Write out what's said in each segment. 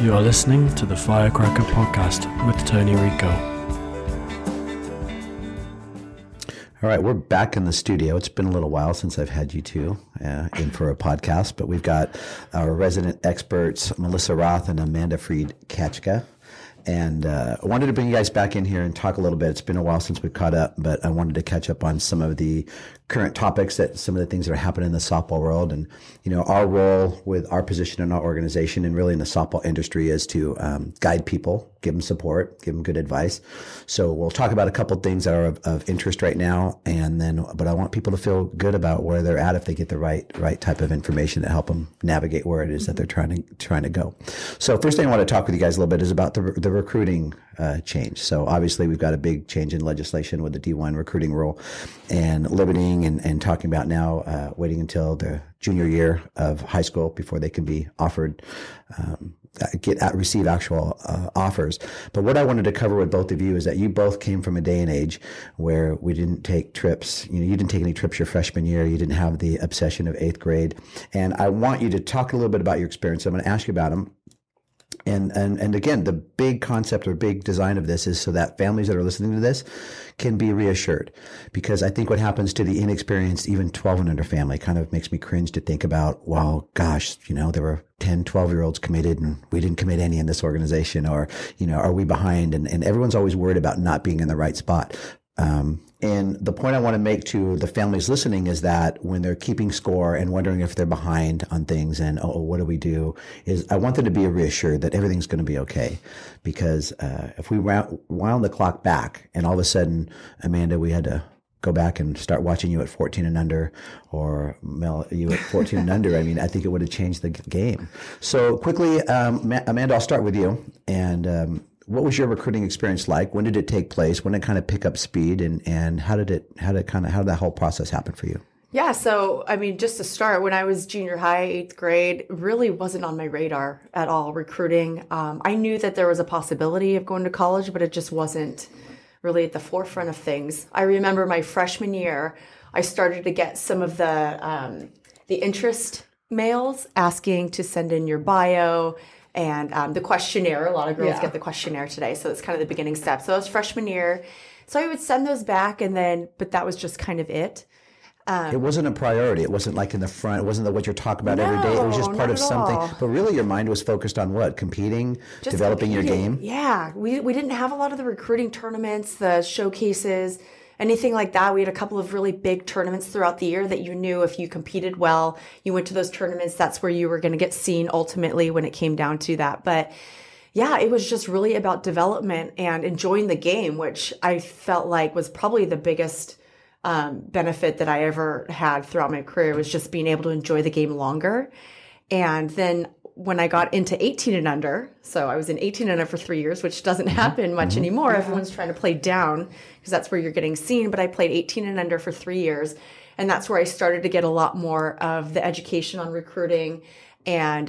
You are listening to the Firecracker Podcast with Tony Rico. All right, we're back in the studio. It's been a little while since I've had you two in for a podcast, but we've got our resident experts, Melissa Roth and Amanda Freed-Katchka. And I wanted to bring you guys back in here and talk a little bit. It's been a while since we've caught up, but I wanted to catch up on some of the current topics, that some of the things that are happening in the softball world. And, you know, our role with our position in our organization and really in the softball industry is to guide people, give them support, give them good advice. So we'll talk about a couple things that are of interest right now. And then, but I want people to feel good about where they're at if they get the right type of information to help them navigate where it is that they're trying to go. So first thing I want to talk with you guys a little bit is about the recruiting change. So obviously we've got a big change in legislation with the D1 recruiting rule and limiting and talking about now waiting until the junior year of high school before they can be offered, receive actual offers. But what I wanted to cover with both of you is that you both came from a day and age where we didn't take trips. You know, you didn't take any trips your freshman year. You didn't have the obsession of 8th grade. And I want you to talk a little bit about your experience. I'm going to ask you about them. And again, the big concept or big design of this is so that families that are listening to this can be reassured. Because I think what happens to the inexperienced, even 12 and under family, kind of makes me cringe to think about, well, gosh, you know, there were 10, 12-year-olds committed and we didn't commit any in this organization, or, you know, are we behind? And everyone's always worried about not being in the right spot. And the point I want to make to the families listening is that when they're keeping score and wondering if they're behind on things and, what do we do, is I want them to be reassured that everything's going to be okay. Because if we wound the clock back and all of a sudden, Amanda, we had to go back and start watching you at 14 and under, or Mel, you at 14 and under, I mean, I think it would have changed the game. So quickly, Amanda, I'll start with you. And what was your recruiting experience like? When did it take place? When did it kind of pick up speed, and how did that whole process happen for you? Yeah. So, I mean, just to start, when I was junior high, 8th grade, really wasn't on my radar at all, recruiting. I knew that there was a possibility of going to college, but it just wasn't really at the forefront of things. I remember my freshman year, I started to get some of the interest mails asking to send in your bio, and the questionnaire. A lot of girls get the questionnaire today. So it's kind of the beginning step. So it was freshman year. So I would send those back, but that was just kind of it. It wasn't a priority. It wasn't like in the front. It wasn't what you're talking about every day. It was just part of something. But really your mind was focused on what? Competing, just developing your game? Yeah. We didn't have a lot of the recruiting tournaments, the showcases, anything like that. We had a couple of really big tournaments throughout the year that you knew if you competed well, you went to those tournaments, that's where you were going to get seen ultimately when it came down to that. But yeah, it was just really about development and enjoying the game, which I felt like was probably the biggest benefit that I ever had throughout my career, was just being able to enjoy the game longer. And then when I got into 18 and under, so I was in 18 and under for 3 years, which doesn't happen much anymore. Yeah. Everyone's trying to play down because that's where you're getting seen. But I played 18 and under for 3 years. And that's where I started to get a lot more of the education on recruiting. And,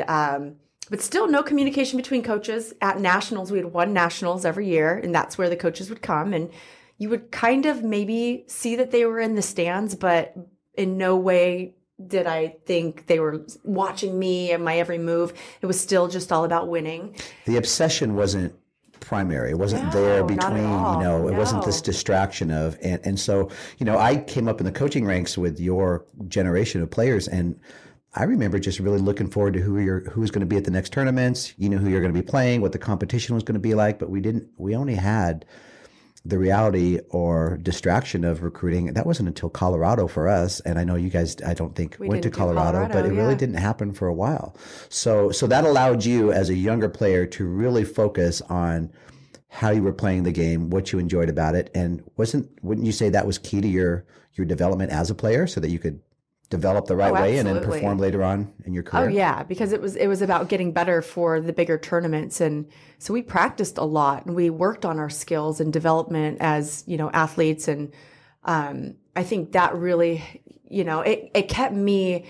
but still no communication between coaches. At nationals, we had one nationals every year, and that's where the coaches would come. And you would kind of maybe see that they were in the stands, but in no way did I think they were watching me and my every move. It was still just all about winning. The obsession wasn't primary. It wasn't there between, it wasn't this distraction of, and so, I came up in the coaching ranks with your generation of players, and I remember just really looking forward to who was going to be at the next tournaments. You knew who you're going to be playing, what the competition was going to be like, but we only had the reality or distraction of recruiting. That wasn't until Colorado for us. And I know you guys, I don't think went to Colorado, but it really didn't happen for a while. So that allowed you as a younger player to really focus on how you were playing the game, what you enjoyed about it. And wouldn't you say that was key to your development as a player, so that you could develop the right way and then perform later on in your career? Oh yeah, because it was about getting better for the bigger tournaments. And so we practiced a lot and we worked on our skills and development as, athletes. And I think that really, it kept me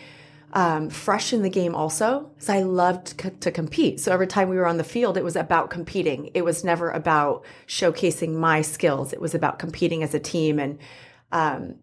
fresh in the game also, because I loved to compete. So every time we were on the field, it was about competing. It was never about showcasing my skills. It was about competing as a team. And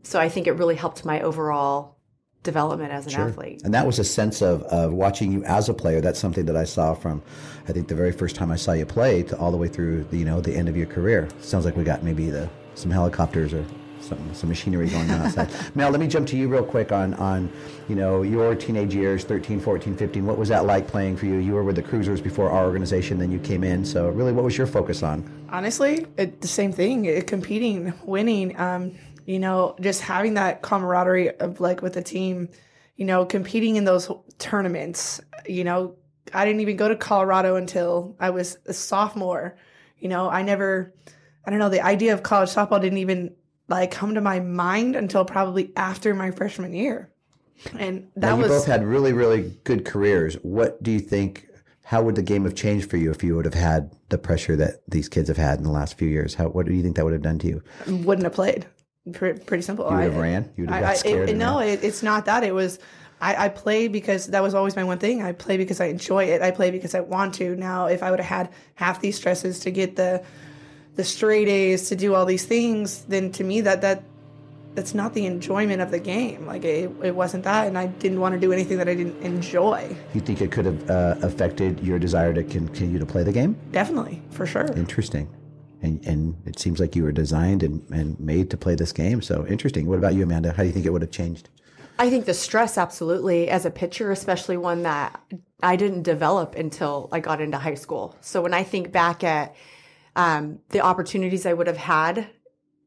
so I think it really helped my overall development as an athlete. And that was a sense of watching you as a player. That's something that I saw from, I think, the very first time I saw you play to all the way through the, the end of your career. Sounds like we got maybe some helicopters or some machinery going on outside. Mel, let me jump to you real quick on your teenage years, 13, 14, 15. What was that like playing for you? You were with the Cruisers before our organization, then you came in. So really, what was your focus on? Honestly, the same thing, competing, winning, just having that camaraderie of like with the team, competing in those tournaments. I didn't even go to Colorado until I was a sophomore. The idea of college softball didn't even like come to my mind until probably after my freshman year. And that you both had really, really good careers. What do you think, how would the game have changed for you if you would have had the pressure that these kids have had in the last few years? What do you think that would have done to you? Wouldn't have played. Pretty simple. You would have ran? You would have got scared? It's not that. It was, I played because that was always my one thing. I play because I enjoy it. I play because I want to. Now, if I would have had half these stresses to get the straight A's, to do all these things, then to me that's not the enjoyment of the game. Like it wasn't that, and I didn't want to do anything that I didn't enjoy. You think it could have affected your desire to continue to play the game? Definitely, for sure. Interesting. And it seems like you were designed and made to play this game. So interesting. What about you, Amanda? How do you think it would have changed? I think the stress, absolutely, as a pitcher, especially one that I didn't develop until I got into high school. So when I think back at the opportunities I would have had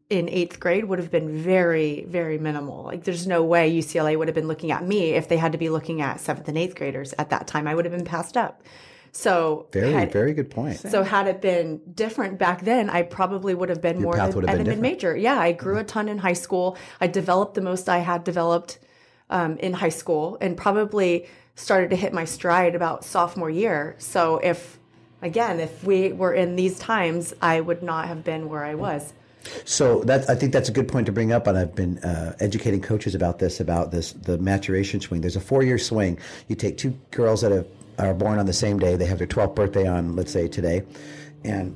in 8th grade would have been very, very minimal. Like there's no way UCLA would have been looking at me if they had to be looking at 7th and 8th graders at that time. I would have been passed up. So very good point. So had it been different back then, I probably would have been more at a mid-major. Yeah, I grew a ton in high school. I developed the most I had developed in high school, and probably started to hit my stride about sophomore year. So if we were in these times, I would not have been where I was. So I think that's a good point to bring up, and I've been educating coaches about the maturation swing. There's a 4-year swing. You take two girls that are born on the same day. They have their 12th birthday on, let's say, today. And,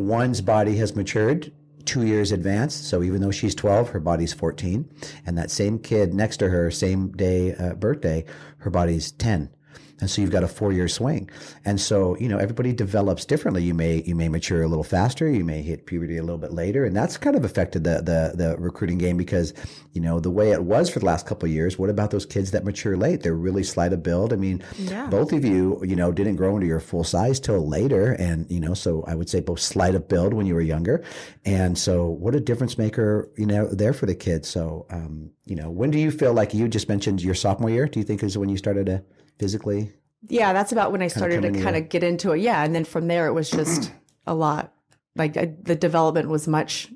one's body has matured 2 years advanced. So even though she's 12, her body's 14. And that same kid next to her, same day birthday, her body's 10. And so you've got a 4-year swing. And so, everybody develops differently. You may mature a little faster. You may hit puberty a little bit later. And that's kind of affected the recruiting game because, the way it was for the last couple of years, what about those kids that mature late? They're really slight of build. I mean, both of you, didn't grow into your full size till later. And, so I would say both slight of build when you were younger. And so what a difference maker, there for the kids. So, when do you feel like you just mentioned your sophomore year? Do you think is when you started to physically? Yeah, that's about when I started to kind of get into it. Yeah. And then from there, it was just a lot. Like the development was much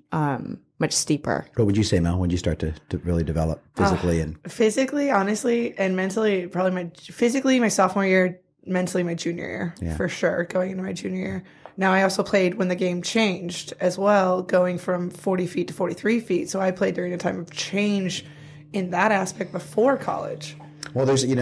steeper. What would you say, Mel, when you start to really develop physically? Physically, honestly, and mentally, probably physically my sophomore year, mentally my junior year, for sure, going into my junior year. Now, I also played when the game changed as well, going from 40 feet to 43 feet. So I played during a time of change in that aspect before college. Well, there's, we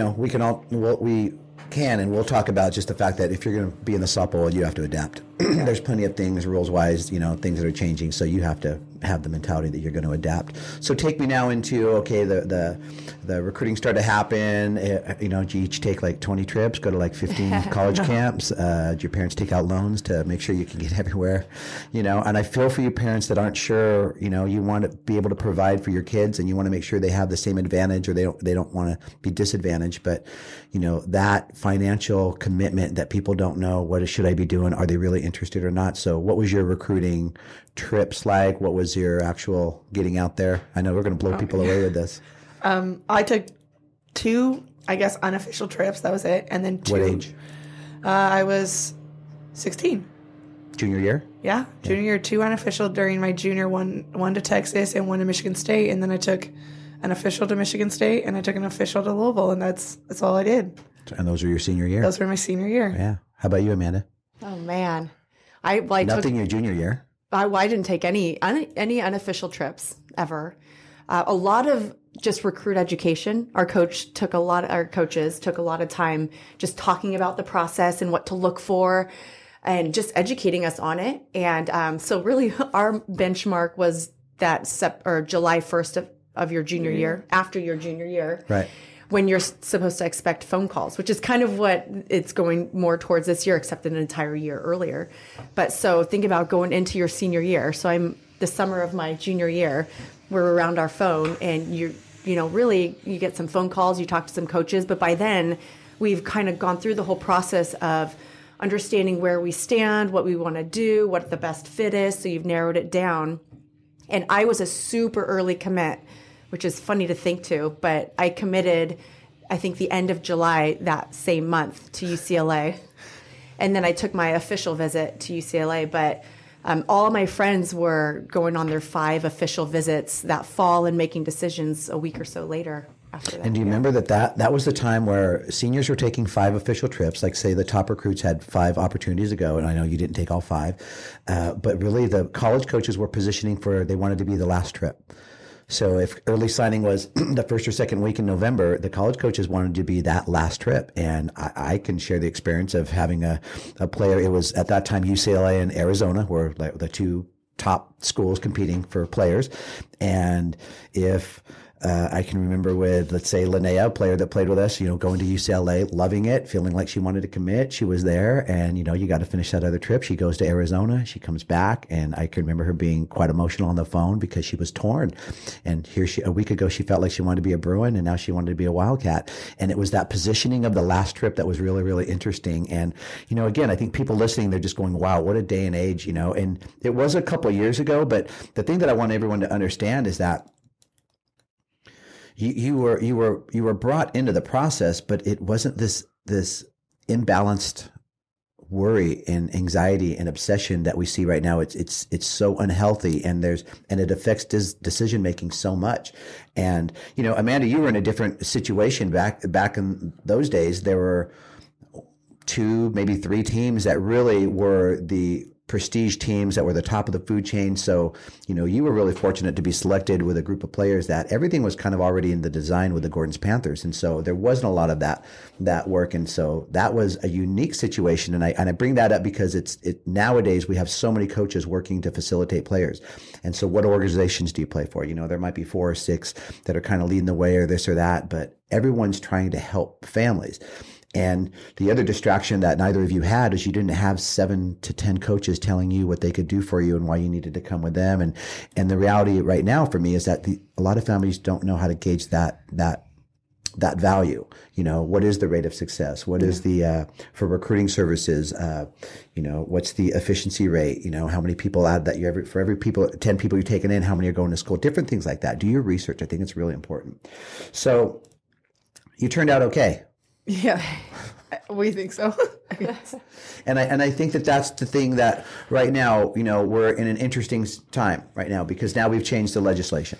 can, and we'll talk about just the fact that if you're going to be in the softball world, you have to adapt. There's plenty of things, rules-wise, things that are changing, so you have to have the mentality that you're going to adapt. So take me now into, the recruiting started to happen. Do you each take like 20 trips, go to like 15 college camps? Do your parents take out loans to make sure you can get everywhere? And I feel for you parents that aren't sure, you want to be able to provide for your kids and you want to make sure they have the same advantage or they don't want to be disadvantaged. But, that financial commitment that people don't know, what should I be doing? Are they really interested or not? So what was your recruiting trips like? What was your actual getting out there? I know we're going to blow people away with this. I took 2, unofficial trips. That was it. And then 2. What age? I was 16. Junior year? Yeah. Junior year, 2 unofficial during my junior, one to Texas and one to Michigan State. And then I took an official to Michigan State and I took an official to Louisville. And that's all I did. And those were your senior year? Those were my senior year. Yeah. How about you, Amanda? Oh, man. Nothing your junior year? I didn't take any unofficial trips ever. A lot of just recruit education. Our coaches took a lot of time just talking about the process and what to look for and just educating us on it. And so really our benchmark was that July 1st of your junior year, after your junior year. Right. When you're supposed to expect phone calls, which is kind of what it's going more towards this year, except an entire year earlier. But so think about going into your senior year. So I'm the summer of my junior year, we're around our phone, and really you get some phone calls, you talk to some coaches, but by then we've kind of gone through the whole process of understanding where we stand, what we want to do, what the best fit is. So you've narrowed it down. And I was a super early commit, which is funny to think to, but I committed, I think, the end of July that same month to UCLA. And then I took my official visit to UCLA, but all of my friends were going on their 5 official visits that fall and making decisions a week or so later after that. And do you remember that was the time where seniors were taking 5 official trips? Like, say the top recruits had 5 opportunities to go, and I know you didn't take all 5, but really the college coaches were positioning they wanted to be the last trip. So if early signing was the first or second week in November, the college coaches wanted to be that last trip. And I can share the experience of having a player. It was at that time UCLA and Arizona were like the 2 top schools competing for players. And if I can remember with, let's say, Linnea, a player that played with us, going to UCLA, loving it, feeling like she wanted to commit. She was there, and, you got to finish that other trip. She goes to Arizona. She comes back, and I can remember her being quite emotional on the phone because she was torn. And a week ago, she felt like she wanted to be a Bruin, and now she wanted to be a Wildcat. And it was that positioning of the last trip that was really, really interesting. And, again, I think people listening, they're just going, wow, what a day and age, and it was a couple of years ago. But the thing that I want everyone to understand is that you were brought into the process, but it wasn't this imbalanced worry and anxiety and obsession that we see right now. It's so unhealthy, and it affects decision making so much. And Amanda, you were in a different situation back in those days. There were 2, maybe 3 teams that really were the prestige teams that were the top of the food chain. So, you were really fortunate to be selected with a group of players that everything was kind of already in the design with the Gordon's Panthers. And so there wasn't a lot of that work. And so that was a unique situation. And I bring that up because nowadays we have so many coaches working to facilitate players. And so what organizations do you play for? There might be 4 or 6 that are kind of leading the way or this or that, but everyone's trying to help families. And the other distraction that neither of you had is you didn't have 7 to 10 coaches telling you what they could do for you and why you needed to come with them. And the reality right now for me is that a lot of families don't know how to gauge that value. What is the rate of success? What is the, for recruiting services, what's the efficiency rate? How many people out that for every 10 people you're taking in, how many are going to school? Different things like that. Do your research. I think it's really important. So you turned out okay. Yeah, we think so. And I think that's the thing that right now, we're in an interesting time right now because now we've changed the legislation,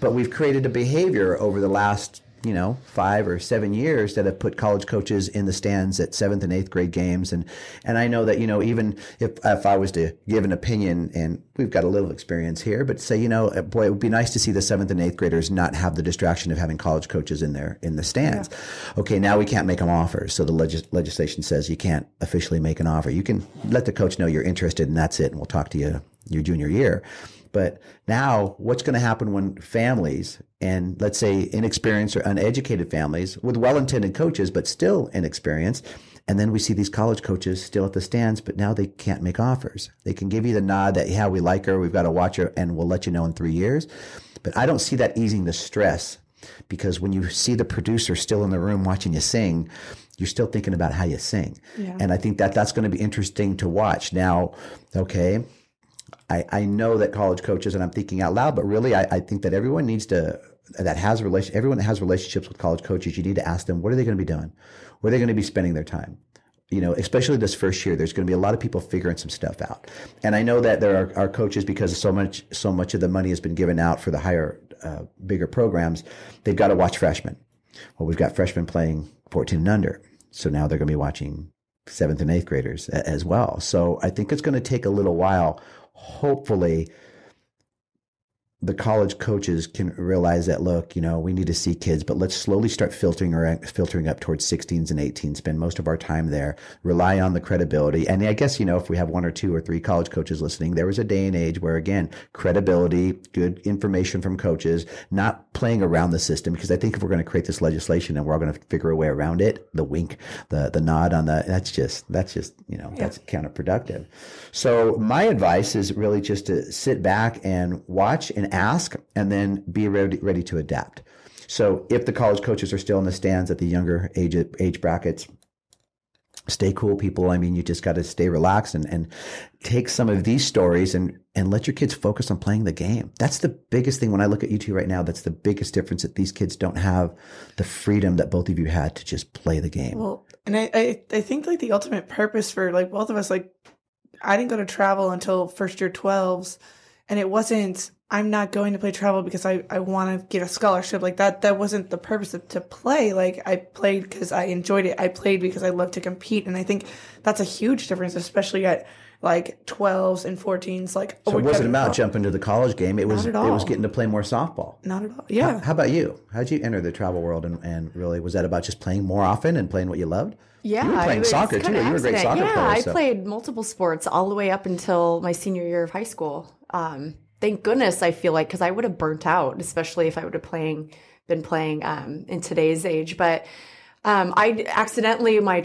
but we've created a behavior over the last 5 or 7 years that have put college coaches in the stands at 7th and 8th grade games. And I know that, even if I was to give an opinion, and we've got a little experience here, but say, boy, it would be nice to see the 7th and 8th graders not have the distraction of having college coaches in the stands. Yeah. Okay. Now we can't make them offers. So the legislation says you can't officially make an offer. You can let the coach know you're interested and that's it. And we'll talk to you your junior year. But now what's going to happen when families, and let's say inexperienced or uneducated families with well-intended coaches, but still inexperienced, and then we see these college coaches still at the stands, but now they can't make offers. They can give you the nod that, yeah, we like her, we've got to watch her, and we'll let you know in 3 years. But I don't see that easing the stress, because when you see the producer still in the room watching you sing, you're still thinking about how you sing. Yeah. And I think that's going to be interesting to watch. Now, okay, I know that college coaches, and I'm thinking out loud, but really I think that everyone that has relationships with college coaches, you need to ask them, what are they going to be doing? Where are they going to be spending their time? Especially this first year, there's going to be a lot of people figuring some stuff out. And I know that there are coaches, because so much of the money has been given out for the higher, bigger programs, they've got to watch freshmen. Well, we've got freshmen playing 14 and under. So now they're going to be watching 7th and 8th graders as well. So I think it's going to take a little while. Hopefully, the college coaches can realize that, look, we need to see kids, but let's slowly start filtering up towards 16s and 18s, spend most of our time there, rely on the credibility. And I guess, if we have 1 or 2 or 3 college coaches listening, there was a day and age where, again, credibility, good information from coaches, not playing around the system, because I think if we're going to create this legislation and we're all going to figure a way around it, the wink, the nod on that's just, that's counterproductive. So my advice is really just to sit back and watch and ask, and then be ready to adapt. So if the college coaches are still in the stands at the younger age brackets, stay cool, people. I mean, you just got to stay relaxed and take some of these stories and let your kids focus on playing the game. That's the biggest thing when I look at you two right now. That's the biggest difference, that these kids don't have the freedom that both of you had to just play the game. Well, and I think like the ultimate purpose for like both of us, like I didn't go to travel until first year 12s, and it wasn't, I'm not going to play travel because I want to get a scholarship. Like that wasn't the purpose to play. Like I played because I enjoyed it. I played because I love to compete. And I think that's a huge difference, especially at like 12s and 14s. Like, so it wasn't about jumping to the college game. It was getting to play more softball. Not at all. Yeah. How about you? How'd you enter the travel world? And really, was that about just playing more often and playing what you loved? Yeah. You were playing soccer too. You were a great soccer player. Yeah, I played multiple sports all the way up until my senior year of high school. Thank goodness, I feel like, because I would have burnt out, especially if I would have been playing in today's age. But I accidentally, my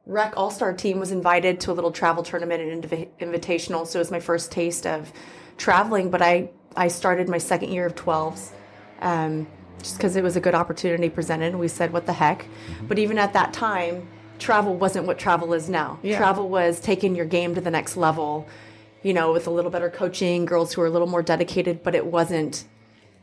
rec all-star team was invited to a little travel tournament and invitational. So it was my first taste of traveling. But I started my second year of 12s just because it was a good opportunity presented. And we said, what the heck? Mm-hmm. But even at that time, travel wasn't what travel is now. Yeah. Travel was taking your game to the next level, with a little better coaching, girls who were a little more dedicated, but it wasn't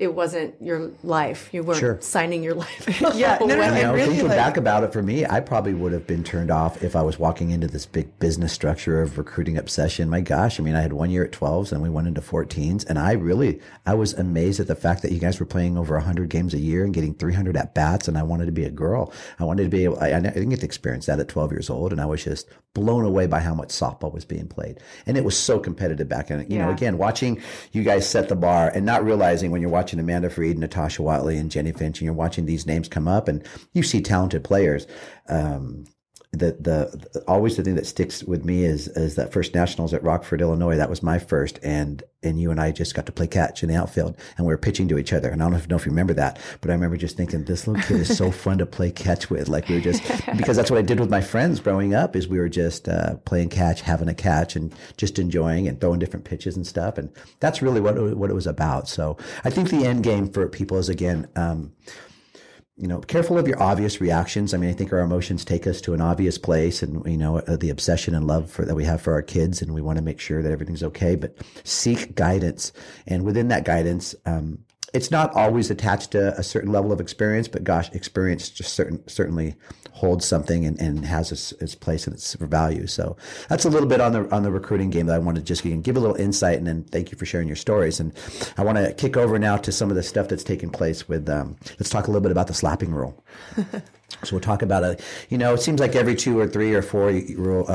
your life. You weren't signing your life. Yeah. Really, thinking back about it, for me, I probably would have been turned off if I was walking into this big business structure of recruiting obsession. My gosh, I mean, I had 1 year at 12s and we went into 14s, and I was amazed at the fact that you guys were playing over 100 games a year and getting 300 at bats, and I wanted to be a girl. I wanted to be able, I didn't get to experience that at 12 years old, and I was just blown away by how much softball was being played. And it was so competitive back then. Again, watching you guys set the bar and not realizing when you're watching Amanda Freed, Natasha Watley, and Jenny Finch, and you're watching these names come up, and you see talented players. Always the thing that sticks with me is that first nationals at Rockford, Illinois. That was my first, and you and I just got to play catch in the outfield, and we were pitching to each other. And I don't know if you remember that, but I remember just thinking, this little kid is so fun to play catch with. Like, we were just, because that's what I did with my friends growing up, is we were just playing catch, having a catch, and just enjoying and throwing different pitches and stuff. And that's really what it was about. So I think the end game for people is, again, careful of your obvious reactions. I mean, I think our emotions take us to an obvious place, and, the obsession and love that we have for our kids, and we want to make sure that everything's okay, but seek guidance. And within that guidance, it's not always attached to a certain level of experience, but gosh, experience just certainly holds something and has its place and its value. So that's a little bit on the recruiting game that I wanted to just give a little insight, and then thank you for sharing your stories. And I want to kick over now to some of the stuff that's taking place with, let's talk a little bit about the slapping rule. So we'll talk about it seems like every 2 or 3 or 4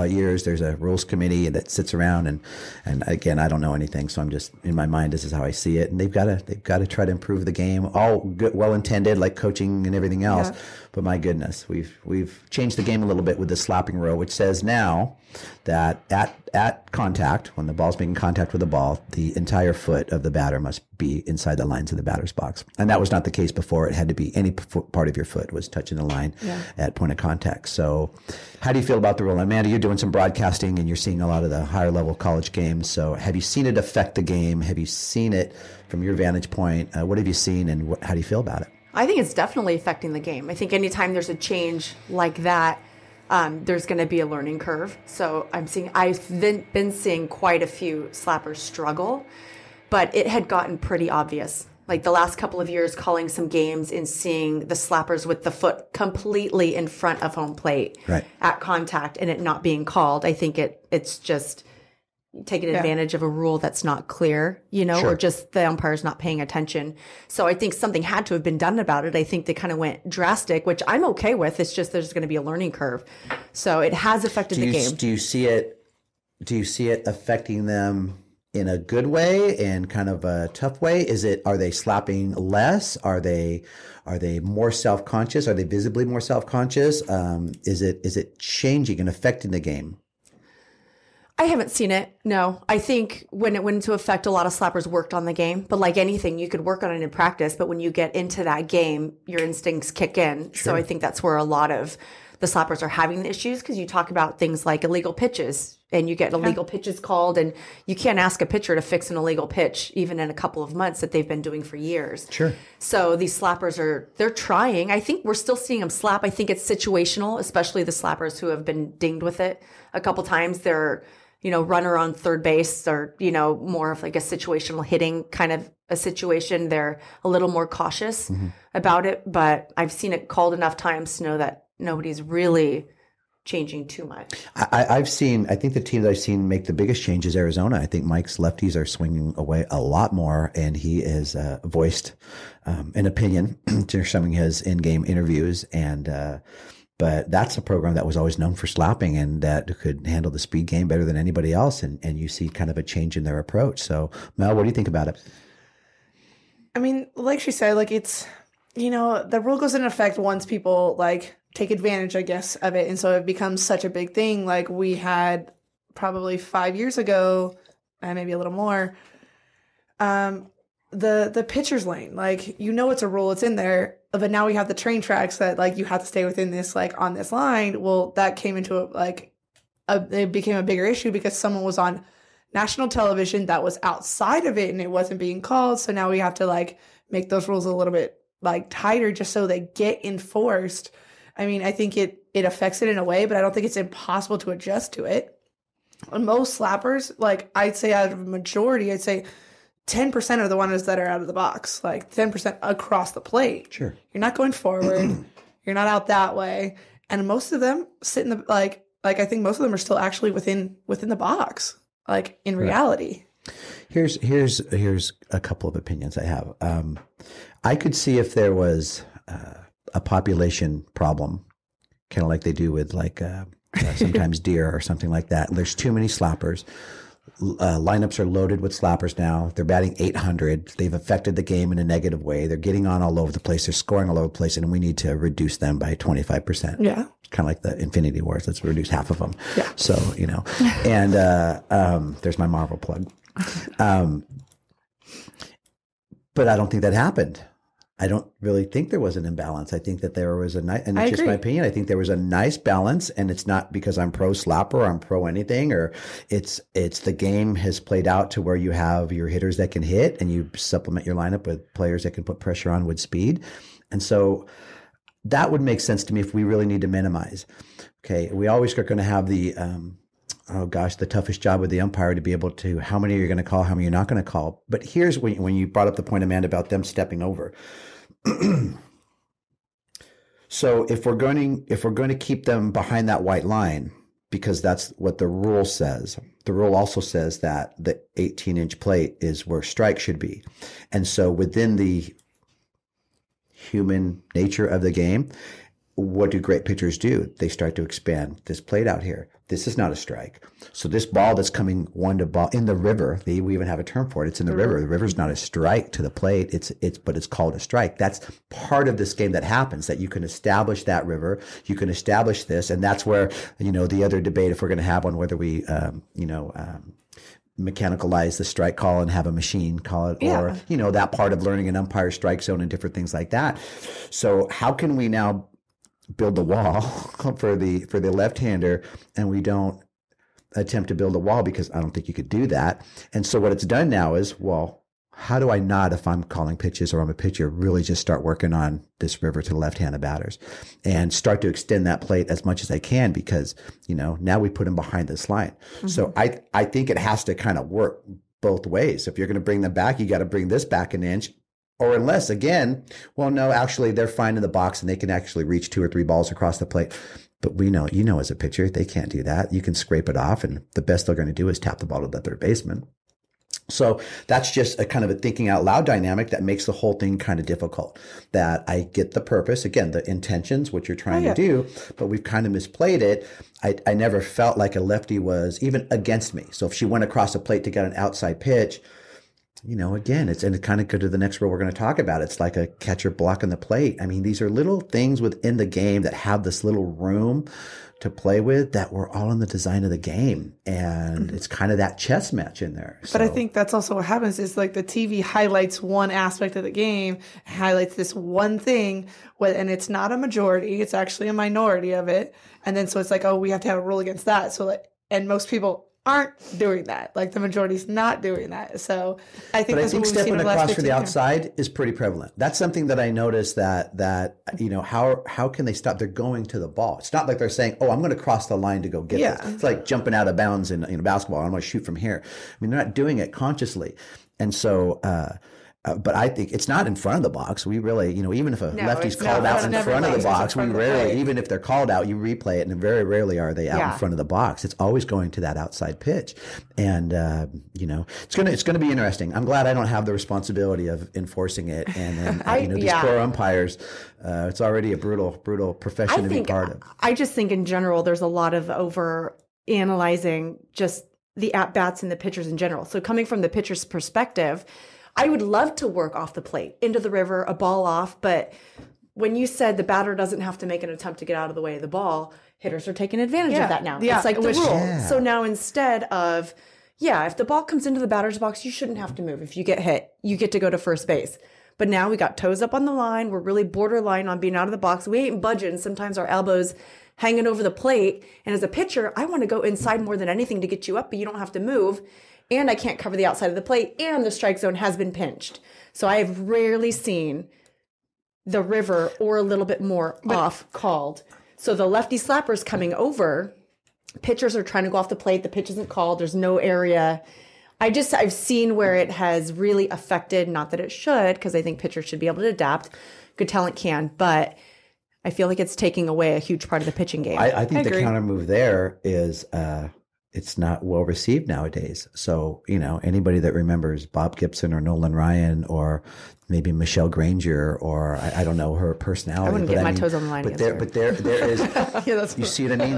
years, there's a rules committee that sits around, and again, I don't know anything. So I'm just, in my mind, this is how I see it. And they've got to try to improve the game, all good, well intended, like coaching and everything else. Yeah. But my goodness, we've changed the game a little bit with the slapping rule, which says now that at contact, when the ball's making contact with the ball, the entire foot of the batter must be inside the lines of the batter's box. And that was not the case before. It had to be any part of your foot was touching the line at point of contact. So how do you feel about the rule? Amanda, you're doing some broadcasting and you're seeing a lot of the higher level college games. So have you seen it affect the game? Have you seen it from your vantage point? What have you seen, and how do you feel about it? I think it's definitely affecting the game. I think anytime there's a change like that, there's going to be a learning curve. So I've been seeing quite a few slappers struggle, but it had gotten pretty obvious. Like the last couple of years, calling some games and seeing the slappers with the foot completely in front of home plate at contact and it not being called. I think it's just taking advantage of a rule that's not clear, or just the umpire's not paying attention. So I think something had to have been done about it. I think they kind of went drastic, which I'm okay with. It's just there's going to be a learning curve. So it has affected the game. Do you see it affecting them in a good way and kind of a tough way? Are they slapping less? Are they more self-conscious? Are they visibly more self-conscious? Is it changing and affecting the game? I haven't seen it. No, I think when it went into effect, a lot of slappers worked on the game, but like anything, you could work on it in practice, but when you get into that game, your instincts kick in. Sure. So I think that's where a lot of the slappers are having the issues, because you talk about things like illegal pitches, and you get illegal pitches called, and you can't ask a pitcher to fix an illegal pitch, even in a couple of months that they've been doing for years. Sure. So these slappers they're trying. I think we're still seeing them slap. I think it's situational, especially the slappers who have been dinged with it a couple times. They're, runner on third base, or, more of like a situational hitting kind of a situation. They're a little more cautious about it, but I've seen it called enough times to know that nobody's really changing too much. I think the teams I've seen make the biggest change is Arizona. I think Mike's lefties are swinging away a lot more, and he has voiced an opinion to some of his in-game interviews. But that's a program that was always known for slapping and that could handle the speed game better than anybody else. And you see kind of a change in their approach. So, Mel, what do you think about it? I mean, like she said, like it's, the rule goes into effect once people like take advantage, I guess, of it. And so it becomes such a big thing. Like we had probably 5 years ago, and maybe a little more, the pitcher's lane, like, it's a rule, it's in there, but now we have the train tracks that like you have to stay within this, like on this line. Well, that came into it became a bigger issue because someone was on national television that was outside of it and it wasn't being called. So now we have to like make those rules a little bit like tighter just so they get enforced. I mean, I think it affects it in a way, but I don't think it's impossible to adjust to it. And most slappers, like I'd say out of a majority, I'd say 10% are the ones that are out of the box, like 10% across the plate. Sure. You're not going forward. You're not out that way. And most of them sit in the, like I think most of them are still actually within the box, like in reality. Here's a couple of opinions I have. I could see if there was a population problem, kind of like they do with like sometimes deer or something like that. There's too many slappers. Lineups are loaded with slappers now. They're batting 800. They've affected the game in a negative way. They're getting on all over the place. They're scoring all over the place, and we need to reduce them by 25%. Yeah. Kind of like the Infinity Wars. Let's reduce half of them. Yeah. So, and there's my Marvel plug. But I don't think that happened. I don't really think there was an imbalance. I think that there was and it's just my opinion. I think there was a nice balance, and it's not because I'm pro slapper or I'm pro anything, or it's the game has played out to where you have your hitters that can hit and you supplement your lineup with players that can put pressure on with speed. And so that would make sense to me if we really need to minimize. Okay. We always are going to have the, the toughest job with the umpire to be able to, how many are you going to call, how many you're not going to call. But here's when you brought up the point, Amanda, about them stepping over. So if we're going to keep them behind that white line, because that's what the rule says, the rule also says that the 18-inch plate is where strike should be. And so within the human nature of the game, what do great pitchers do? They start to expand this plate out here. This is not a strike. So this ball that's coming one to ball in the river, we even have a term for it. It's in the river. The river's not a strike to the plate. But it's called a strike. That's part of this game that happens, that you can establish that river. You can establish this. And that's where, the other debate, if we're going to have one, whether we, mechanicalize the strike call and have a machine call it, or, that part of learning an umpire strike zone and different things like that. So how can we now build a wall for the left-hander, and we don't attempt to build a wall, because I don't think you could do that. And so what it's done now is, well, how do I not, if I'm calling pitches or I'm a pitcher, really just start working on this river to the left-handed batters and start to extend that plate as much as I can, because, now we put them behind this line. Mm-hmm. So I think it has to kind of work both ways. If you're going to bring them back, you got to bring this back an inch. Or unless, again, well, no, actually, they're fine in the box and they can actually reach 2 or 3 balls across the plate. But we know, as a pitcher, they can't do that. You can scrape it off, and the best they're going to do is tap the ball to the third baseman. So that's just a kind of a thinking out loud dynamic that makes the whole thing kind of difficult. That I get the purpose, again, the intentions, what you're trying to do, but we've kind of misplayed it. I never felt like a lefty was even against me. So if she went across the plate to get an outside pitch, again, it's kind of good to the next rule we're going to talk about. It's like a catcher blocking the plate. I mean, these are little things within the game that have this little room to play with that were all in the design of the game. And it's kind of that chess match in there. But I think that's also what happens is like the TV highlights one aspect of the game, highlights this one thing, and it's not a majority. It's actually a minority of it. And then so it's like, oh, we have to have a rule against that. So and most people aren't doing that. Like the majority's not doing that. So I think that's what we've seen stepping in the last across 15 for the years. outside is pretty prevalent. That's something that I noticed that how can they stop? They're going to the ball. It's not like they're saying, oh, I'm going to cross the line to go get this. It's like jumping out of bounds in basketball. I'm going to shoot from here. I mean, they're not doing it consciously. And so, but I think it's not in front of the box. We really, even if a lefty's called out in front of the box, we rarely, even if they're called out, you replay it, and very rarely are they out in front of the box. It's always going to that outside pitch, and it's gonna be interesting. I'm glad I don't have the responsibility of enforcing it, and then these pro umpires, it's already a brutal profession to be part of. I just think in general, there's a lot of over analyzing just the at bats and the pitchers in general. So coming from the pitcher's perspective, I would love to work off the plate, into the river, a ball off. But when you said the batter doesn't have to make an attempt to get out of the way of the ball, hitters are taking advantage of that now. It's like the rule. Yeah. So now instead of, if the ball comes into the batter's box, you shouldn't have to move. If you get hit, you get to go to first base. But now we got toes up on the line. We're really borderline on being out of the box. We ain't budging. Sometimes our elbows hanging over the plate. And as a pitcher, I want to go inside more than anything to get you up, but you don't have to move. And I can't cover the outside of the plate, and the strike zone has been pinched. So I have rarely seen the river or a little bit more off called. So the lefty slappers coming over, pitchers are trying to go off the plate, the pitch isn't called, there's no area. I've seen where it has really affected, not that it should, because I think pitchers should be able to adapt. Good talent can, but I feel like it's taking away a huge part of the pitching game. I think the counter move there is it's not well received nowadays. So, anybody that remembers Bob Gibson or Nolan Ryan or maybe Michelle Granger or I don't know her personality. I wouldn't get my toes on the line. But there is, you see what I mean?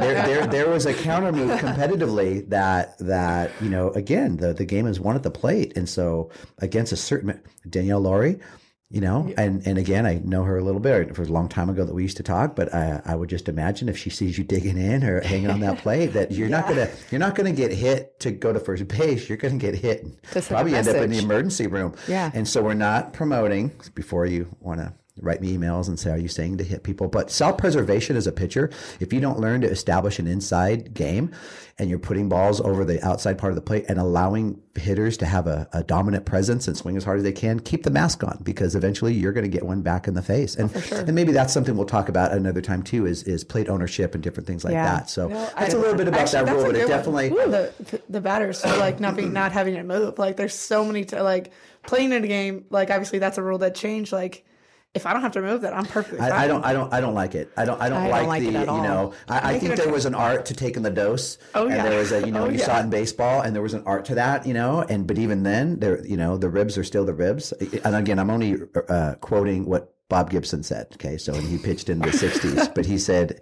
There was a counter move competitively that again, the game is won at the plate. And so against a certain Danielle Laurie, and again, I know her a little bit. It was a long time ago that we used to talk, but I would just imagine if she sees you digging in or hanging on that plate, that you're not gonna get hit to go to first base. You're gonna get hit and probably end up in the emergency room. Yeah. And so we're not promoting, before you want to write me emails and say, are you saying to hit people? But self-preservation as a pitcher, if you don't learn to establish an inside game and you're putting balls over the outside part of the plate and allowing hitters to have a dominant presence and swing as hard as they can, keep the mask on, because eventually you're going to get one back in the face. And, and maybe that's something we'll talk about another time too, is plate ownership and different things like that. So that's a little bit about that rule, but it definitely... the batters, like not having to move. Like there's so many, playing in a game, like obviously that's a rule that changed, like if I don't have to move that, I'm perfectly fine. I don't like it. I don't like it at all. I think there was an art to taking the dose. Oh yeah. And there was you saw it in baseball, and there was an art to that, but even then there, the ribs are still the ribs. And again, I'm only quoting what Bob Gibson said. Okay. So when he pitched in the 60s, but he said,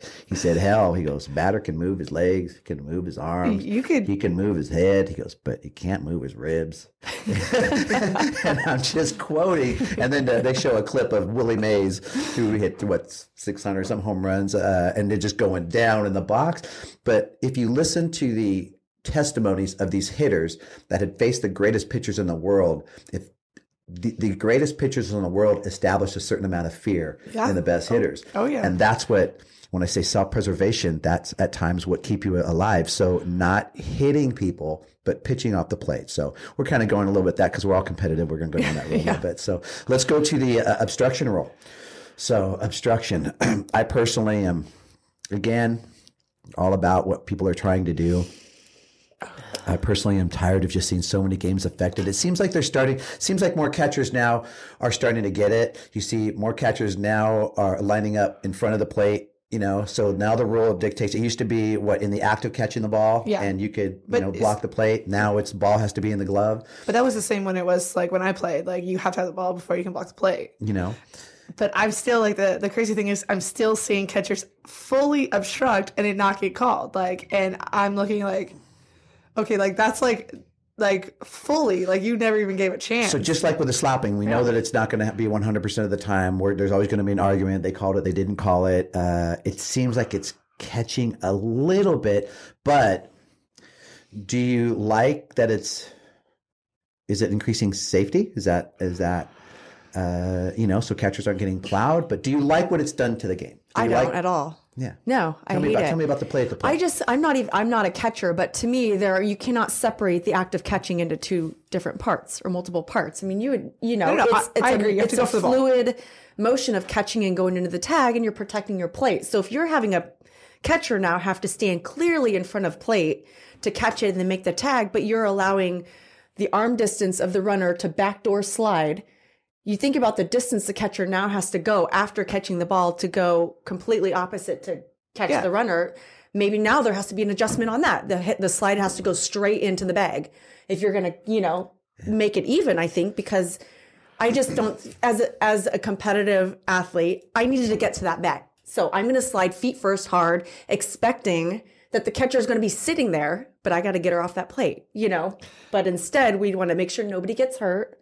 hell, he goes, batter can move his legs, he can move his arms, he can move his head. He goes, but he can't move his ribs. And I'm just quoting. And then they show a clip of Willie Mays, who hit 600 some home runs, and they're just going down in the box. But if you listen to the testimonies of these hitters that had faced the greatest pitchers in the world, if the greatest pitchers in the world establish a certain amount of fear in the best hitters. Oh, yeah. And that's what, when I say self-preservation, that's at times what keep you alive. So not hitting people, but pitching off the plate. So we're kind of going a little bit that because we're all competitive. We're going to go down that road a little bit. So let's go to the obstruction rule. So obstruction, I personally am, again, all about what people are trying to do. I personally am tired of just seeing so many games affected. It seems like seems like more catchers now are starting to get it. You see more catchers now are lining up in front of the plate So now the rule dictates, it used to be in the act of catching the ball, and you could, block the plate. Now it's ball has to be in the glove. But that was the same when it was like when I played, like you have to have the ball before you can block the plate. But I'm still like the crazy thing is I'm still seeing catchers fully obstruct and it not get called. Like, and I'm looking like, okay, like that's like fully, like you never even gave a chance. So just like with the slapping, we know that it's not going to be 100% of the time where there's always going to be an argument. They called it, they didn't call it. It seems like it's catching a little bit, but do you like that is it increasing safety? Is that so catchers aren't getting plowed, but do you like what it's done to the game? I don't at all. Yeah. No, I hate it. Tell me about the play at the plate. I'm not a catcher, but to me, you cannot separate the act of catching into two different parts or multiple parts. I mean, I agree. You have to go for the ball. Fluid motion of catching and going into the tag, and you're protecting your plate. So if you're having a catcher now have to stand clearly in front of plate to catch it and then make the tag, but you're allowing the arm distance of the runner to backdoor slide. You think about the distance the catcher now has to go after catching the ball to go completely opposite to catch the runner. Maybe now there has to be an adjustment on that. The slide has to go straight into the bag if you're going to, make it even, I think, because I just don't, as a competitive athlete, I needed to get to that bag. So I'm going to slide feet first hard, expecting that the catcher is going to be sitting there, but I got to get her off that plate, But instead, we want to make sure nobody gets hurt.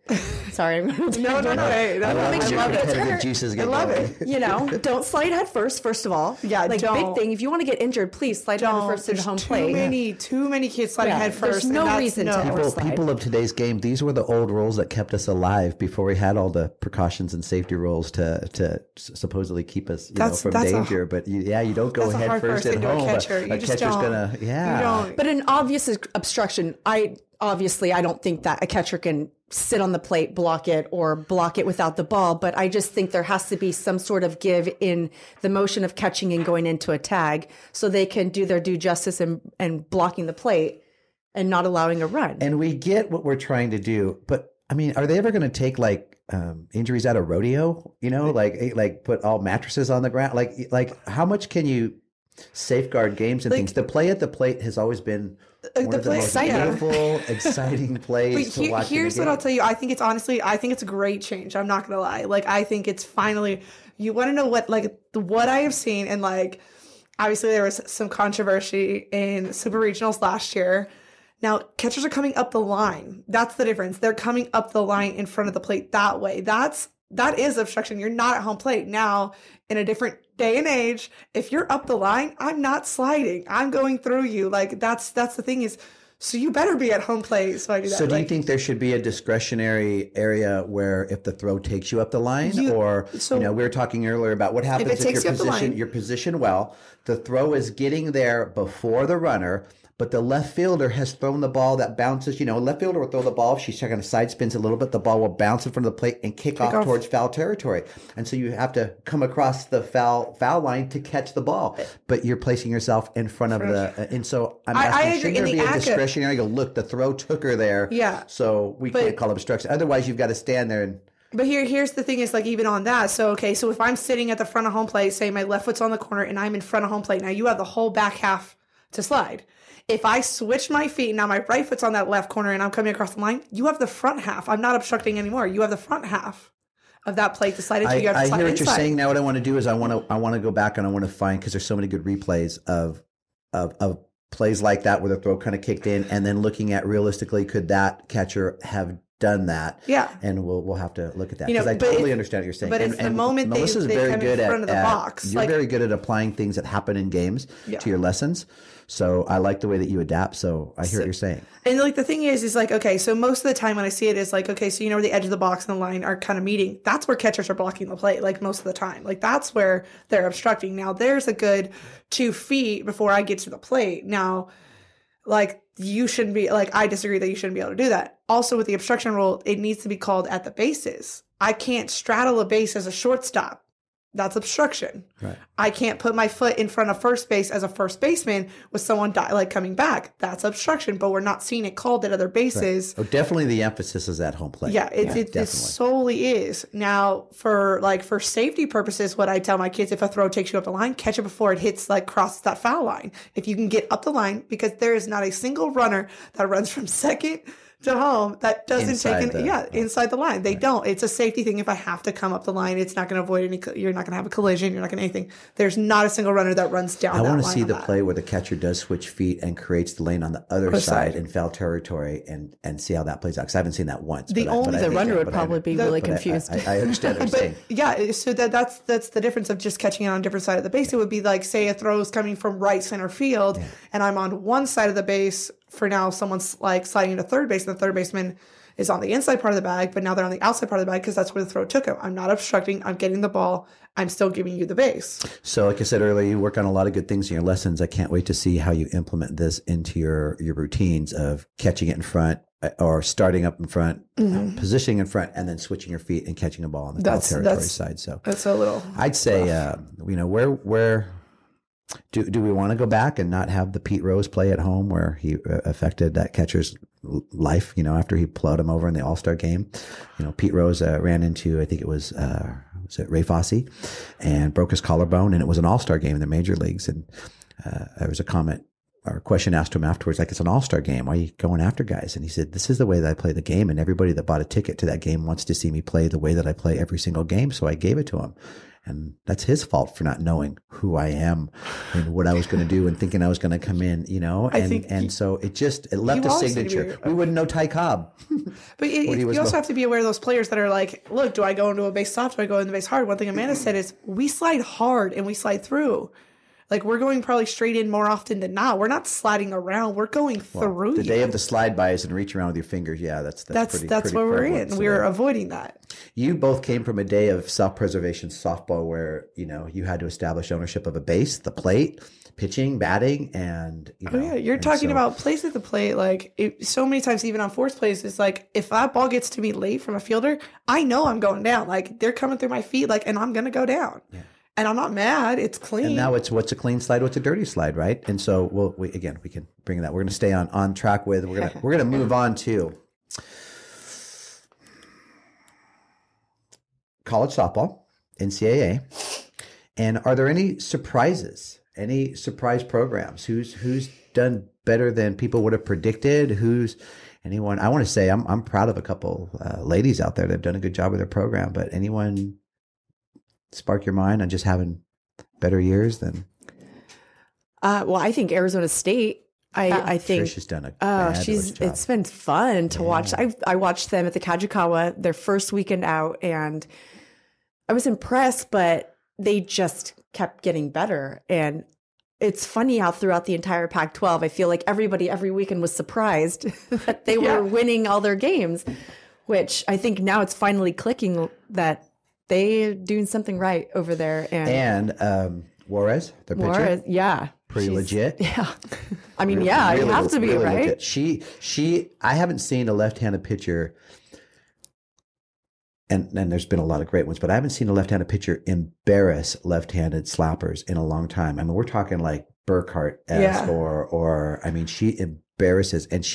Sorry, I'm going to no. Hey, I love how your competitive juices get going. Don't slide head first of all. Yeah, big thing. If you want to get injured, please slide head first to the home plate. Too many kids sliding head first. There's no reason to ever slide. People of today's game, these were the old rules that kept us alive before we had all the precautions and safety rules to supposedly keep us from danger. But you don't go head first at home. A catcher's gonna But an obvious obstruction, I don't think that a catcher can sit on the plate, block it, or block it without the ball. But I just think there has to be some sort of give in the motion of catching and going into a tag so they can do their due justice and blocking the plate and not allowing a run. And we get what we're trying to do. But, I mean, are they ever going to take, injuries at a rodeo? Like put all mattresses on the ground? Like how much can you safeguard games and things? The play at the plate has always been one of the most beautiful, exciting plays to watch. Here's what I'll tell you. I think it's a great change. I'm not going to lie. I think it's finally, you want to know what I have seen. And obviously there was some controversy in super regionals last year. Now catchers are coming up the line. That's the difference. They're coming up the line in front of the plate that way. That is obstruction. You're not at home plate. Now, in a different day and age, if you're up the line, I'm not sliding. I'm going through you. That's the thing is, so you better be at home plate. So I do that. So do you think there should be a discretionary area where if the throw takes you up the line, we were talking earlier about what happens if you're positioned well, the throw is getting there before the runner, but the left fielder has thrown the ball that bounces. Left fielder will throw the ball. If she's kind of side spins a little bit, the ball will bounce in front of the plate and kick off towards foul territory. And so you have to come across the foul line to catch the ball. But you're placing yourself in front of the. And so I'm asking, should there be a discretionary? Go, look, the throw took her there. Yeah. So we can't call obstruction. Otherwise, you've got to stand there and. But here's the thing is even on that. So, so if I'm sitting at the front of home plate, say my left foot's on the corner and I'm in front of home plate, now you have the whole back half to slide. If I switch my feet, now my right foot's on that left corner and I'm coming across the line, you have the front half. I'm not obstructing anymore. You have the front half of that plate to slide into. I hear what you're saying. Now what I want to do is I want to go back and I want to find, because there's so many good replays of plays like that where the throw kind of kicked in, and then looking at realistically, could that catcher have done that? Yeah. And we'll have to look at that, because I totally understand what you're saying. But it's the moment Melissa's they very come good in front of the box. You're very good at applying things that happen in games to your lessons. So I like the way that you adapt. So I hear what you're saying. And the thing is okay, so most of the time when I see it is okay, so where the edge of the box and the line are kind of meeting, that's where catchers are blocking the plate, most of the time. That's where they're obstructing. Now there's a good 2 feet before I get to the plate. Now, you shouldn't be, I disagree that you shouldn't be able to do that. Also with the obstruction rule, it needs to be called at the bases. I can't straddle a base as a shortstop. That's obstruction. Right. I can't put my foot in front of first base as a first baseman with someone coming back. That's obstruction, but we're not seeing it called at other bases. Oh, definitely the emphasis is at home plate. Yeah, it solely is. Now, for safety purposes, what I tell my kids, if a throw takes you up the line, catch it before it hits, crosses that foul line. If you can get up the line, because there is not a single runner that runs from second to home that doesn't inside the line. They don't. It's a safety thing. If I have to come up the line, it's not going to avoid you're not going to have a collision. You're not going to anything. There's not a single runner that runs down that line. I want to see the play where the catcher does switch feet and creates the lane on the other side in foul territory and see how that plays out. Because I haven't seen that once. The runner would probably be really confused. I understand what you're saying. Yeah, so that's the difference of just catching it on a different side of the base. It would be like, say a throw is coming from right center field and I'm on one side of the base. For now, someone's sliding to third base, and the third baseman is on the inside part of the bag, but now they're on the outside part of the bag because that's where the throw took him. I'm not obstructing. I'm getting the ball. I'm still giving you the base. So like I said earlier, you work on a lot of good things in your lessons. I can't wait to see how you implement this into your routines of catching it in front or starting up in front, positioning in front, and then switching your feet and catching a ball on the foul territory side. So that's a little. I'd say, where do we want to go back and not have the Pete Rose play at home where he affected that catcher's life, after he plowed him over in the All-Star game? Pete Rose ran into, I think it was it Ray Fosse, and broke his collarbone, and it was an All-Star game in the major leagues. And there was a comment or a question asked to him afterwards, like, it's an All-Star game. Why are you going after guys? And he said, this is the way that I play the game, and everybody that bought a ticket to that game wants to see me play the way that I play every single game, so I gave it to him. And that's his fault for not knowing who I am and what I was going to do and thinking I was going to come in, so it left a signature. We wouldn't know Ty Cobb. But you also have to be aware of those players that are like, look, do I go into a base soft? Do I go into the base hard? One thing Amanda said is we slide hard and we slide through. We're going probably straight in more often than not. We're not sliding around. We're going through the day of the slide by is and reach around with your fingers. Yeah, that's pretty where we're in. So we're avoiding that. You both came from a day of self-preservation softball where, you had to establish ownership of a base, the plate, pitching, batting, and, you're talking about plays at the plate. So many times, even on force plays, it's like, if that ball gets to me late from a fielder, I know I'm going down. They're coming through my feet, and I'm going to go down. Yeah. And I'm not mad. It's clean. And now it's what's a clean slide, what's a dirty slide, right? And so we can bring that. We're going to stay on track with. We're going to move on to college softball, NCAA. And are there any surprises? Any surprise programs? Who's done better than people would have predicted? Anyone? I want to say I'm proud of a couple ladies out there that have done a good job with their program. But anyone spark your mind on just having better years than? Well, I think Arizona State. I think Trish has done a fabulous job. It's been fun to watch. I watched them at the Kajikawa their first weekend out, and I was impressed, but they just kept getting better. And it's funny how throughout the entire Pac-12, I feel like everybody every weekend was surprised that they were winning all their games, which I think now it's finally clicking that they're doing something right over there. And Juarez, their pitcher. Pretty legit. Yeah. I mean, you have to be, really right? Legit. I haven't seen a left-handed pitcher, and there's been a lot of great ones, but I haven't seen a left-handed pitcher embarrass left-handed slappers in a long time. I mean, we're talking like Burkhart-esque or she embarrasses. And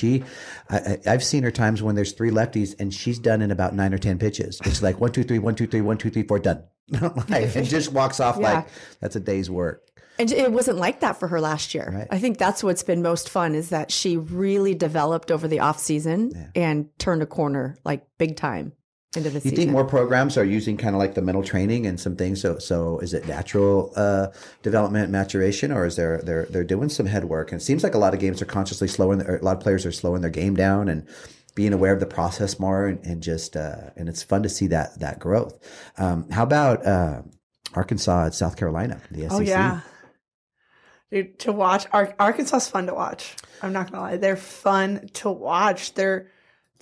I've seen her times when there's three lefties and she's done in about 9 or 10 pitches. It's like 1, 2, 3, 1, 2, 3, 1, 2, 3, 4, done. And just walks off like that's a day's work. And it wasn't like that for her last year. Right. I think that's what's been most fun is that she really developed over the off season and turned a corner like big time into the season. You think more programs are using kind of like the mental training and some things? So is it natural development, maturation, or is they're doing some head work? And it seems like a lot of games are consciously slowing, or a lot of players are slowing their game down and being aware of the process more, and just and it's fun to see that growth. How about Arkansas and South Carolina, the SEC? Oh yeah. Dude, to watch Arkansas is fun to watch. I'm not gonna lie, they're fun to watch. They're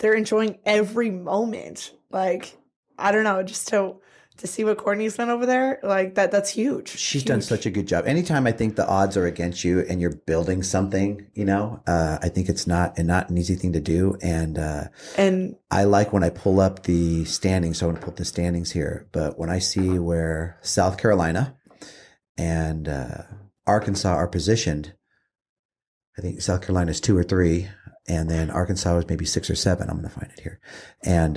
enjoying every moment. Like, I don't know, just to to see what Courtney's done over there, like that's huge. She's done such a good job. Anytime I think the odds are against you and you're building something, I think it's not an easy thing to do. And I like when I pull up the standings. So I want to put the standings here, but when I see where South Carolina and Arkansas are positioned, I think South Carolina is 2 or 3, and then Arkansas is maybe 6 or 7. I'm going to find it here. And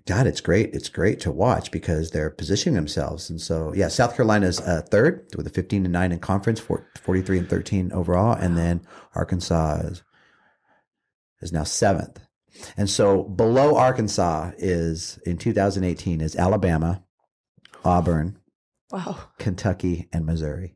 God, it's great. It's great to watch because they're positioning themselves. And so, yeah, South Carolina's 3rd with a 15-9 in conference, 43-13 overall. And then Arkansas is now 7th. And so below Arkansas is, in 2018, is Alabama, Auburn, Kentucky, and Missouri.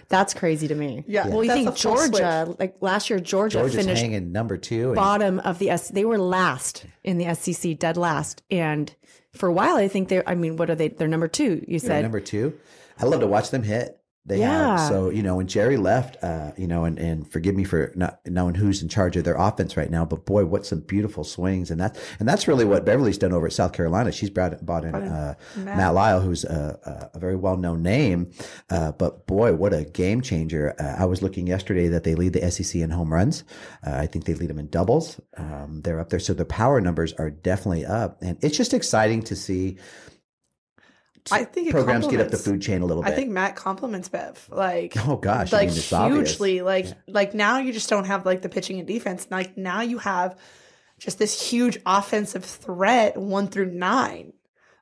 That's crazy to me. Yeah. Well, you think Georgia, like last year, Georgia's finished hanging number 2. Bottom of the they were last in the SEC, dead last. And for a while, I think what are they? They're number 2, you said. Number 2. I love to watch them hit. They have. So, when Jerry left, and forgive me for not knowing who's in charge of their offense right now, but boy, what some beautiful swings. And that's really what Beverly's done over at South Carolina. She's brought in Matt Lyle, who's a very well-known name. But boy, what a game changer. I was looking yesterday that they lead the SEC in home runs. I think they lead them in doubles. They're up there. So the power numbers are definitely up. And it's just exciting to see I think programs get up the food chain a little bit. I think Matt compliments Bev. Oh gosh, like it's hugely. Like now you just don't have like the pitching and defense. Like now you have just this huge offensive threat 1 through 9.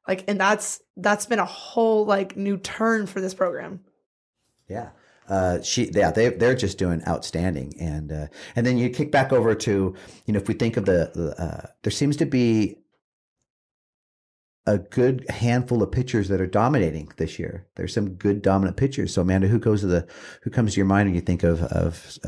Like, and that's been a whole like new turn for this program. Yeah. They're just doing outstanding. And then you kick back over to, if we think of there seems to be a good handful of pitchers that are dominating this year. There's some good dominant pitchers. So Amanda, who comes to your mind when you think of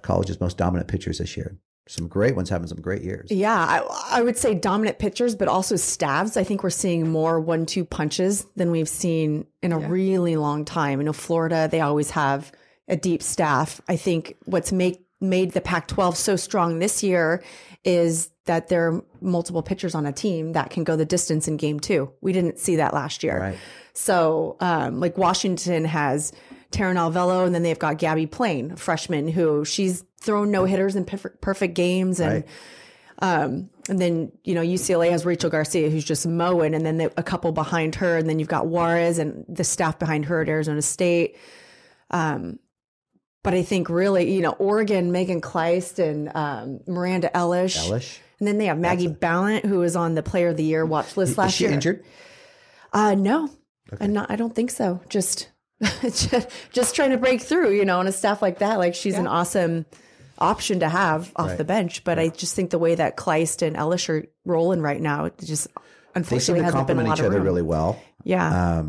college's most dominant pitchers this year? Some great ones having some great years. Yeah, I would say dominant pitchers, but also staffs. I think we're seeing more 1-2 punches than we've seen in a really long time. Florida, they always have a deep staff. I think what's made the Pac-12 so strong this year is that there are multiple pitchers on a team that can go the distance in game 2. We didn't see that last year. Right. So like Washington has Taryn Alvello, and then they've got Gabby Plain, a freshman, who she's thrown no-hitters in perfect games. And and then, UCLA has Rachel Garcia, who's just mowing, and then a couple behind her. And then you've got Juarez and the staff behind her at Arizona State. But I think really, Oregon, Megan Kleist and Miranda Elish. And then they have Maggie Ballant, who was on the Player of the Year watch list last year. Is she injured? No. Okay. I don't think so. Just trying to break through, on a staff like that. Like, she's an awesome option to have off the bench. But I just think the way that Kleist and Elish are rolling right now, it just unfortunately hasn't been a lot of room. They seem to complement each other really well. Yeah.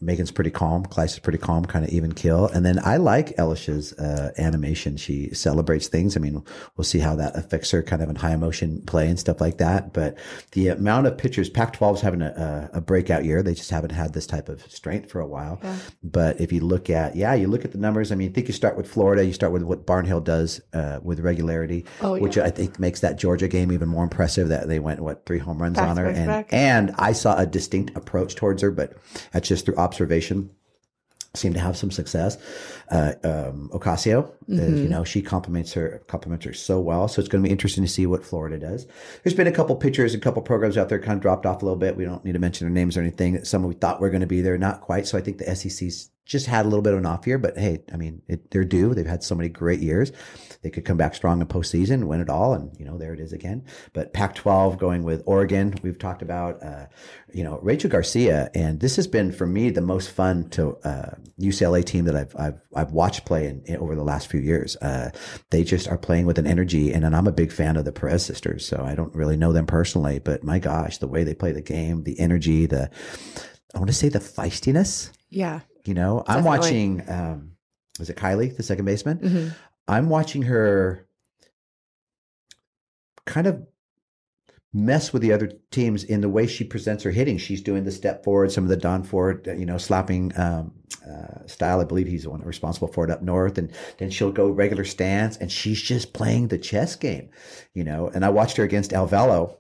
Megan's pretty calm. Kleist is pretty calm, kind of even kill. And then I like Elish's animation. She celebrates things. I mean, we'll see how that affects her kind of in high emotion play and stuff like that. But the amount of pitchers, Pac-12's having a breakout year. They just haven't had this type of strength for a while. Yeah. But if you look at the numbers. I mean, I think you start with Florida. You start with what Barnhill does with regularity, which I think makes that Georgia game even more impressive, that they went, 3 home runs on her. And I saw a distinct approach towards her, but that's just through observation. Seemed to have some success. Ocasio, she compliments her so well. So it's going to be interesting to see what Florida does. There's been a couple pitchers, a couple programs out there kind of dropped off a little bit. We don't need to mention their names or anything. Some we thought were going to be there, not quite. So I think the SEC's just had a little bit of an off year, but hey, I mean, they're due. They've had so many great years. They could come back strong in postseason, win it all, and there it is again. But Pac-12 going with Oregon, we've talked about, Rachel Garcia, and this has been for me the most fun to UCLA team that I've watched play in over the last few years. They just are playing with an energy, and I'm a big fan of the Perez sisters, so I don't really know them personally, but my gosh, the way they play the game, the energy, I want to say the feistiness. Yeah. I'm watching, was it Kylie, the second baseman? Mm-hmm. I'm watching her kind of mess with the other teams in the way she presents her hitting. She's doing the step forward, some of the Don Ford, slapping style. I believe he's the one responsible for it up north. And then she'll go regular stance, and she's just playing the chess game, And I watched her against Alvello.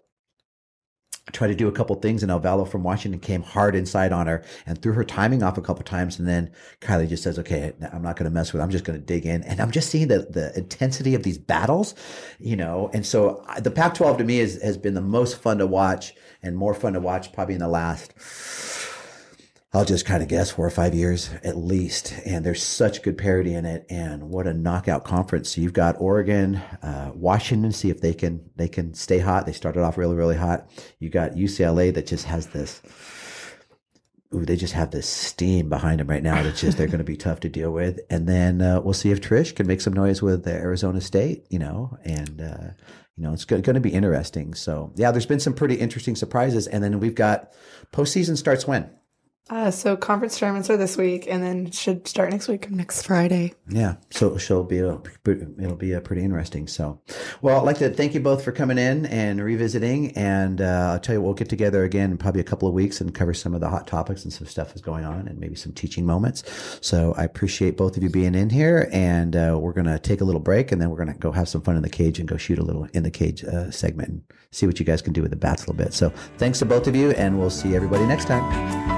tried to do a couple things, and Alvalo from Washington came hard inside on her and threw her timing off a couple times. And then Kylie just says, okay, I'm not going to mess with it. I'm just going to dig in. And I'm just seeing the intensity of these battles, and so the Pac-12 to me has been the most fun to watch, and more fun to watch probably in the last, I'll just kind of guess 4 or 5 years at least. And there's such good parity in it, and what a knockout conference. So you've got Oregon, Washington, see if they can stay hot. They started off really, really hot. You got UCLA that just has this, they just have this steam behind them right now. That's just, they're going to be tough to deal with. And then we'll see if Trish can make some noise with Arizona State, and it's going to be interesting. So yeah, there's been some pretty interesting surprises. And then we've got postseason starts when? So conference tournaments are this week, and then should start next week. Next Friday. Yeah. So it'll be a pretty interesting. So, well, I'd like to thank you both for coming in and revisiting. And I'll tell you, we'll get together again in probably a couple of weeks and cover some of the hot topics and some stuff that's going on, and maybe some teaching moments. So I appreciate both of you being in here, and we're going to take a little break, and then we're going to go have some fun in the cage and go shoot a little in the cage segment and see what you guys can do with the bats a little bit. So thanks to both of you, and we'll see everybody next time.